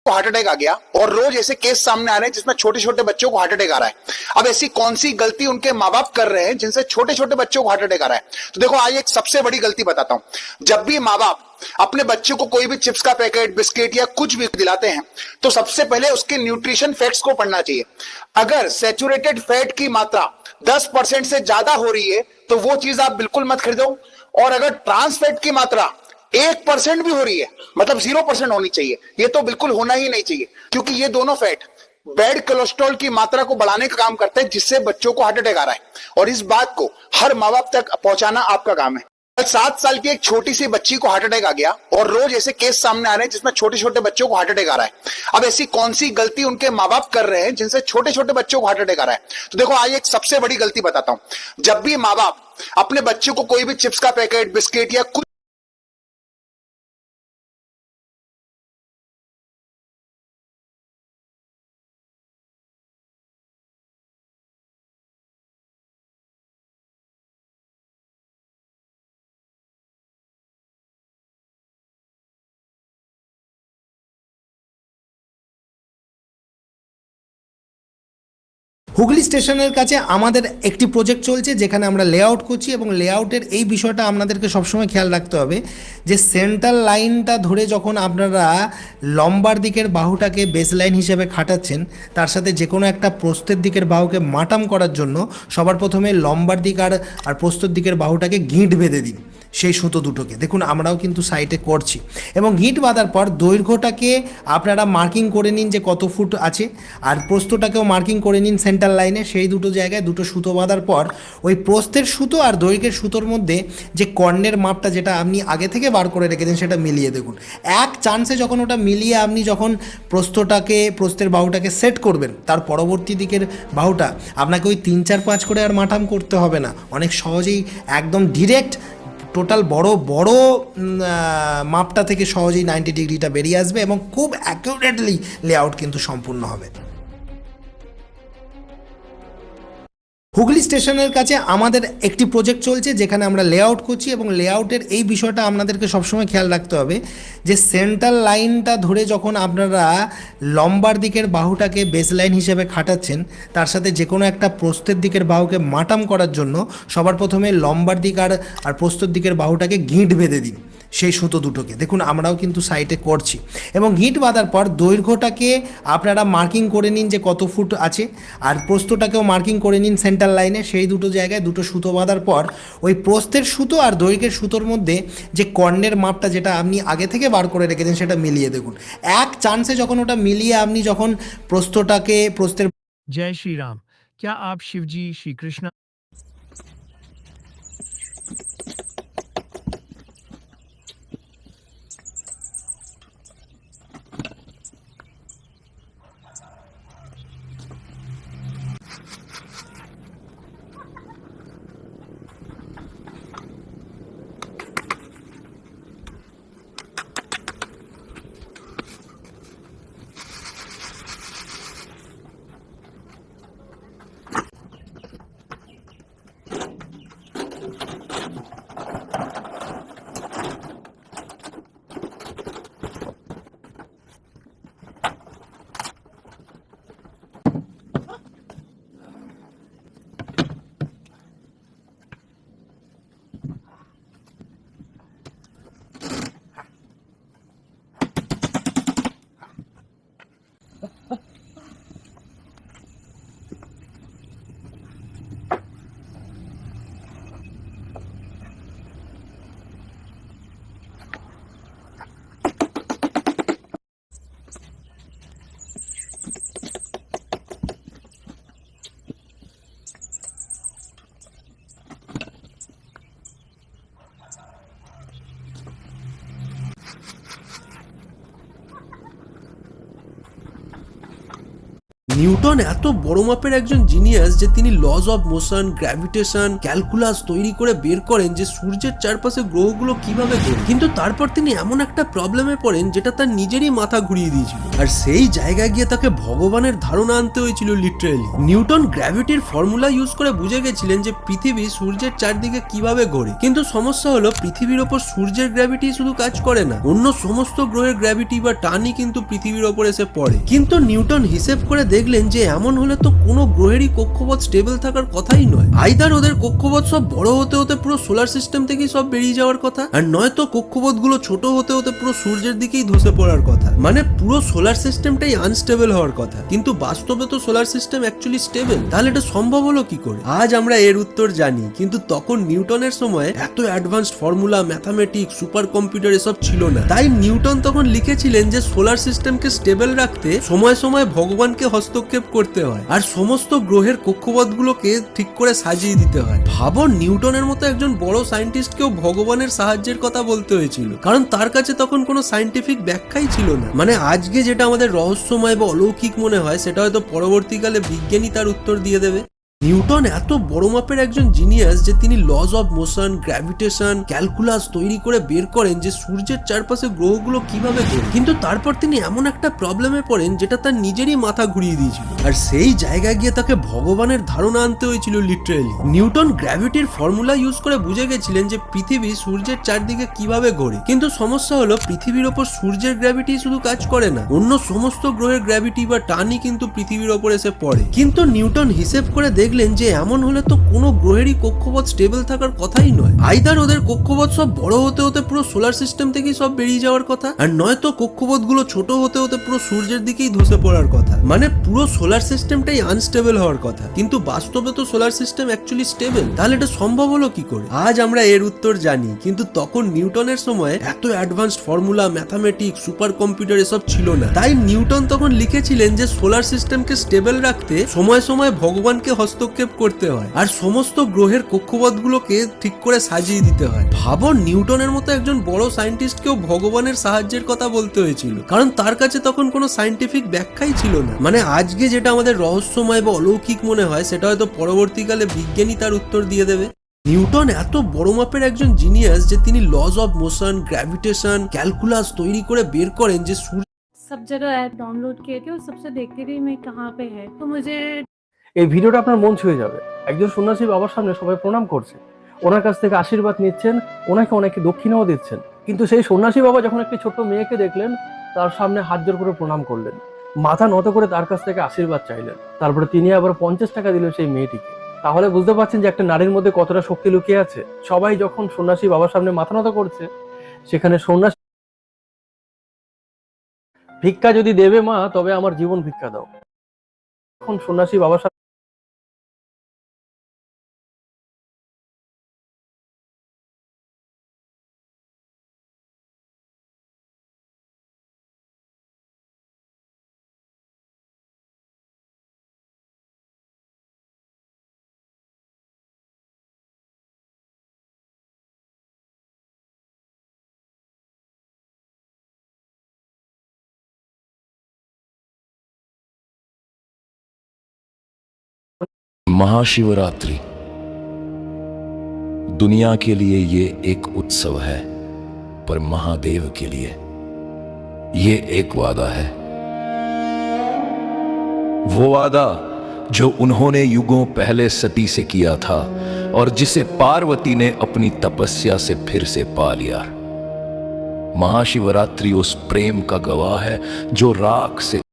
को heart attack आ गया और रोज ऐसे केस सामने आ रहे हैं जिसमें छोटे छोटे बच्चों को हार्ट अटैक आ रहा है। अब ऐसी कौन सी गलती उनके माँ बाप कर रहे हैं जिनसे छोटे छोटे बच्चों को हार्ट अटैक आ रहा है? तो देखो, आज एक सबसे बड़ी गलती बताता हूं। जब भी माँ बाप अपने बच्चों को कोई भी चिप्स का पैकेट, बिस्किट या कुछ भी दिलाते हैं तो सबसे पहले उसके न्यूट्रिशन फैक्ट्स को पढ़ना चाहिए। अगर सैचुरेटेड फैट की मात्रा 10% से ज्यादा हो रही है तो वो चीज आप बिल्कुल मत खरीदो। और अगर ट्रांस फैट की मात्रा 1% भी हो रही है, मतलब 0% होनी चाहिए, ये तो बिल्कुल होना ही नहीं चाहिए, क्योंकि ये दोनों फैट बैड कोलेस्ट्रॉल की मात्रा को बढ़ाने का काम करते हैं, जिससे बच्चों को हार्ट अटैक आ रहा है। और इस बात को हर माँ बाप तक पहुंचाना आपका काम है। 7 साल की एक छोटी सी बच्ची को हार्ट अटैक आ गया और रोज ऐसे केस सामने आ रहे हैं जिसमें छोटे छोटे बच्चों को हार्ट अटैक आ रहा है। अब ऐसी कौन सी गलती उनके माँ बाप कर रहे हैं जिनसे छोटे छोटे बच्चों को हार्ट अटैक आ रहा है? तो देखो, आज एक सबसे बड़ी गलती बताता हूं। जब भी माँ बाप अपने बच्चों को कोई भी चिप्स का पैकेट, बिस्किट या कुछ হুগলি স্টেশনের কাছে আমাদের একটি প্রজেক্ট চলছে যেখানে আমরা লেআউট করছি, এবং লেআউটের এই বিষয়টা আপনাদেরকে সবসময় খেয়াল রাখতে হবে যে সেন্ট্রাল লাইনটা ধরে যখন আপনারা লম্বার দিকের বাহুটাকে বেস লাইন হিসেবে খাটাচ্ছেন, তার সাথে যে কোনো একটা প্রস্থের দিকের বাহুকে মাটাম করার জন্য সবার প্রথমে লম্বার দিক আর প্রস্থর দিকের বাহুটাকে গিঁট বেঁধে দিন সেই সুতো দুটোকে। দেখুন আমরাও কিন্তু সাইটে করছি, এবং গিঁট বাঁধার পর দৈর্ঘ্যটাকে আপনারা মার্কিং করে নিন যে কত ফুট আছে, আর প্রস্থটাকেও মার্কিং করে নিন সেন্টার লাইনে। সেই দুটো জায়গায় দুটো সুতো বাঁধার পর ওই প্রস্থের সুতো আর দৈর্ঘ্যের সুতোর মধ্যে যে কর্ণের মাপটা যেটা আপনি আগে থেকে বার করে রেখেছেন সেটা মিলিয়ে দেখুন। এক চান্সে যখন ওটা মিলিয়ে আপনি যখন প্রস্থের বাহুটাকে সেট করবেন, তার পরবর্তী দিকের বাহুটা আপনাকে ওই 3, 4, 5 করে আর মাঠাম করতে হবে না, অনেক সহজেই একদম ডিরেক্ট টোটাল বড় মাপটা থেকে সহজেই 90 ডিগ্রিটা বেরিয়ে আসবে, এবং খুব অ্যাকুরেটলি লেআউট কিন্তু সম্পূর্ণ হবে। হুগলি স্টেশনের কাছে আমাদের একটি প্রজেক্ট চলছে যেখানে আমরা লেআউট করছি, এবং লেআউটের এই বিষয়টা আপনাদেরকে সবসময় খেয়াল রাখতে হবে যে সেন্ট্রাল লাইনটা ধরে যখন আপনারা লম্বার দিকের বাহুটাকে বেস লাইন হিসেবে খাটাচ্ছেন, তার সাথে যে কোনো একটা প্রস্থের দিকের বাহুকে মাটাম করার জন্য সবার প্রথমে লম্বার দিক আর প্রস্থর দিকের বাহুটাকে গিঁট বেঁধে দিন সেই সুতো দুটোকে। দেখুন আমরাও কিন্তু সাইটে করছি, এবং গিঁট বাঁধার পর দৈর্ঘ্যটাকে আপনারা মার্কিং করে নিন যে কত ফুট আছে, আর প্রস্থটাকেও মার্কিং করে নিন সেন্টার লাইনে। সেই দুটো জায়গায় দুটো সুতো বাঁধার পর ওই প্রস্থের সুতো আর দৈর্ঘ্যের সুতোর মধ্যে যে কর্ণের মাপটা যেটা আপনি আগে থেকে বার করে রেখেছেন সেটা মিলিয়ে দেখুন। এক চান্সে যখন ওটা মিলিয়ে আপনি যখন প্রস্থের जय श्री राम। क्या आप शिवजी श्री कृष्ण নিউটন এত বড় মাপের একজন জিনিয়াস যে তিনি lodge of motion, gravitation, calculus তৈরি করে বের করেন যে সূর্যের চারপাশে গ্রহগুলো কিভাবে ঘোরে। কিন্তু তারপর তিনি এমন একটা প্রবলেমে পড়েন যেটা তার নিজেরই মাথা ঘুরিয়ে দিয়েছিল, আর সেই জায়গায় গিয়ে তাকে ভগবানের ধারণা আনতে হয়েছিল লিটারেলি। নিউটন গ্র্যাভিটির ফর্মুলা ইউজ করে বুঝে গেছিলেন যে পৃথিবী সূর্যের চারদিকে কিভাবে ঘোরে, কিন্তু সমস্যা হলো পৃথিবীর ওপর সূর্যের গ্র্যাভিটি শুধু কাজ করে না, অন্য সমস্ত গ্রহের গ্র্যাভিটি বা টানই কিন্তু পৃথিবীর ওপর এসে পড়ে। কিন্তু নিউটন হিসেব করে দেখলেন যে এমন হলে তো কোনো গ্রহেরই কক্ষপথ স্টেবল থাকার কথাই নয়। আইদার ওদের কক্ষপথ সব বড় হতে হতে পুরো সোলার সিস্টেম থেকেই সব বেরিয়ে যাওয়ার কথা, আর নয়তো কক্ষপথগুলো ছোট হতে হতে পুরো সূর্যের দিকেই ধসে পড়ার কথা। মানে পুরো সোলার সিস্টেমটাই আনস্টেবল হওয়ার কথা। কিন্তু বাস্তবে তো সোলার সিস্টেম অ্যাকচুয়ালি স্টেবল। তাহলে এটা সম্ভব হলো কি করে? আজ আমরা এর উত্তর জানি, কিন্তু তখন নিউটনের সময় এত advanced formula, mathematics, super computer এসব ছিল না। তাই নিউটন তখন লিখেছিলেন যে সোলার সিস্টেমকে স্টেবল রাখতে সময় সময় ভগবানকে হস্তক্ষেপ করতে হয়, আর সমস্ত গ্রহের কক্ষপথগুলোকে ঠিক করে সাজিয়ে দিতে হয়। ভাবো, নিউটনের মতো একজন বড় সায়েন্টিস্টকেও ভগবানের সাহায্যের কথা বলতে হয়েছিল, কারণ তার কাছে তখন কোনো সায়েন্টিফিক ব্যাখ্যাই ছিল না। মানে আজকে যেটা আমাদের রহস্যময় বা অলৌকিক মনে হয়, সেটা হয়তো পরবর্তীকালে বিজ্ঞানী তার উত্তর দিয়ে দেবে। নিউটন এত বড় মাপের একজন জিনিয়াস যে তিনি lodge of motion, gravitation, calculus তৈরি করে বের করেন যে সূর্যের চারপাশে গ্রহগুলো কিভাবে ঘোরে। কিন্তু তারপর তিনি এমন একটা প্রবলেমে পড়েন যেটা তার নিজেরই মাথা ঘুরিয়ে দিয়েছিল, আর সেই জায়গায় গিয়ে তাকে ভগবানের ধারণা আনতে হয়েছিল লিটারেলি। নিউটন গ্র্যাভিটির ফর্মুলা ইউজ করে বুঝে গেছিলেন যে পৃথিবী সূর্যের চারদিকে কিভাবে ঘোরে, কিন্তু সমস্যা হলো পৃথিবীর ওপর সূর্যের গ্র্যাভিটি শুধু কাজ করে না, অন্য সমস্ত গ্রহের গ্র্যাভিটি বা টানই কিন্তু পৃথিবীর ওপর এসে পড়ে। কিন্তু নিউটন হিসেব করে দেখলেন যে এমন হলে তো কোনো গ্রহেরই কক্ষপথ স্টেবল থাকার কথাই নয়। আইদার ওদের কক্ষপথ সব বড় হতে হতে পুরো সোলার সিস্টেম থেকেই সব বেরিয়ে যাওয়ার কথা, আর নয়তো কক্ষপথগুলো ছোট হতে হতে পুরো সূর্যের দিকেই ধসে পড়ার কথা। মানে পুরো সোলার সিস্টেমটাই আনস্টেবল হওয়ার কথা, কিন্তু বাস্তবে তো সোলার সিস্টেম অ্যাকচুয়ালি স্টেবল। তাহলে এটা সম্ভব হলো কি করে? আজ আমরা এর উত্তর জানি, কিন্তু তখন নিউটনের সময় এত advanced formula, mathematics, super computer এসব ছিল না। তাই নিউটন তখন লিখেছিলেন যে সোলার সিস্টেমকে স্টেবল রাখতে সময় সময় ভগবানকে হস্তক্ষেপ করতে হয়, আর সমস্ত গ্রহের কক্ষপথগুলোকে ঠিক করে সাজিয়ে দিতে হয়। ভাবো, নিউটনের মতো একজন বড় সায়েন্টিস্টকেও ভগবানের সাহায্যের কথা বলতে হয়েছিল, কারণ তার কাছে তখন কোনো সায়েন্টিফিক ব্যাখ্যাই ছিল না। মানে আজকে যেটা আমাদের রহস্যময় বা অলৌকিক মনে হয়, সেটা হয়তো পরবর্তীকালে বিজ্ঞানী তার উত্তর দিয়ে দেবে। নিউটন এত বড় মাপের একজন জিনিয়াস যে তিনি lodge of motion, gravitation, calculus তৈরি করে বের করেন যে সূর্য सब जगह ऐप डाउनलोड किए थे और सबसे देखती रही मैं कहाँ पे है, तो मुझे এই ভিডিওটা আপনার মন ছুঁয়ে যাবে। একজন সন্ন্যাসী বাবার সামনে সবাই প্রণাম করছে, ওনার কাছ থেকে আশীর্বাদ নিচ্ছেন, ওনাকে অনেকে দক্ষিণাও দিচ্ছেন। কিন্তু সেই সন্ন্যাসী বাবা যখন একটি ছোট্ট মেয়েকে দেখলেন, তার সামনে হাত জোর করে প্রণাম করলেন, মাথা নত করে তার কাছ থেকে আশীর্বাদ চাইলেন। তারপরে তিনি আবার 50 টাকা দিলেন সেই মেয়েটিকে। তাহলে বুঝতে পারছেন যে একটা নারীর মধ্যে কতটা শক্তি লুকিয়ে আছে। সবাই যখন সন্ন্যাসী বাবার সামনে মাথা নত করছে, সেখানে সন্ন্যাসী ভিক্ষা যদি দেবে মা, তবে আমার জীবন ভিক্ষা দাও। এখন সন্ন্যাসী বাবার সামনে महाशिवरात्रि दुनिया के लिए ये एक उत्सव है, पर महादेव के लिए ये एक वादा है। वो वादा जो उन्होंने युगों पहले सती से किया था और जिसे पार्वती ने अपनी तपस्या से फिर से पा लिया। महाशिवरात्रि उस प्रेम का गवाह है जो राख से